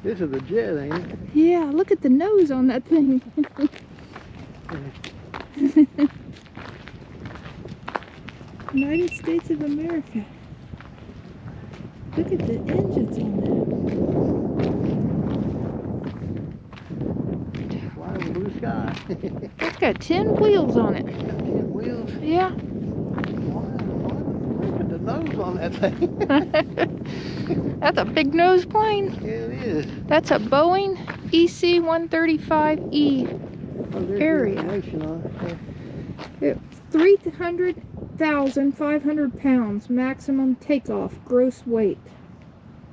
This is a jet, ain't it? Yeah, look at the nose on that thing. United States of America. Look at the engines on that. Flying in the blue sky. It's got 10 wheels on it. It's got 10 wheels. Yeah. Look at the nose on that thing. That's a big nose plane. Yeah, it is. That's a Boeing Ec 135E Aria. It's 300,500 pounds maximum takeoff gross weight.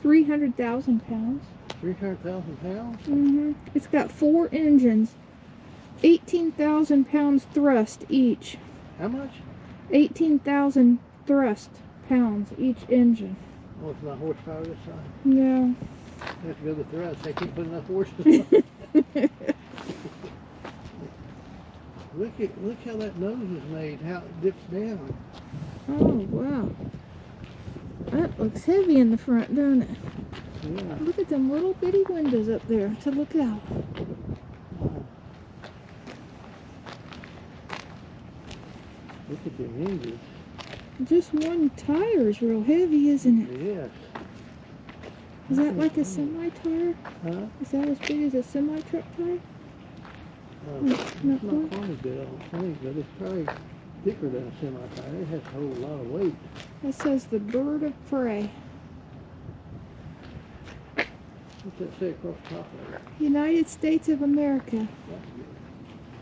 300,000 pounds. 300,000 pounds? Mm-hmm. It's got 4 engines. 18,000 pounds thrust each. How much? 18,000 thrust pounds each engine. Oh, it's not horsepower this side. No. They have to go to the thrust. They can't put enough horses on. Look how that nose is made, how it dips down. Oh, wow. That looks heavy in the front, doesn't it? Yeah. Look at them little bitty windows up there to look out. Look at the engines. Just one tire is real heavy, isn't it? Yes. Is that like a semi-tire? Huh? Is that as big as a semi-truck tire? It's not quite as big, I don't think, but it's probably thicker than a semi-tire. It has a whole lot of weight. It says the bird of prey. What's that say across the top of it? United States of America. That's good.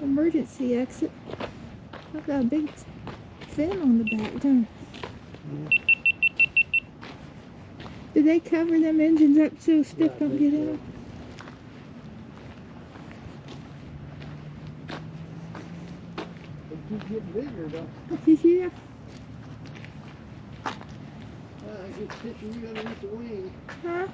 Emergency exit. I've got a big fin on the back, don't it? Yeah. Do they cover them engines up so stiff don't get in them? They keep getting bigger, though. Yeah. I get picture you underneath the wing. Huh?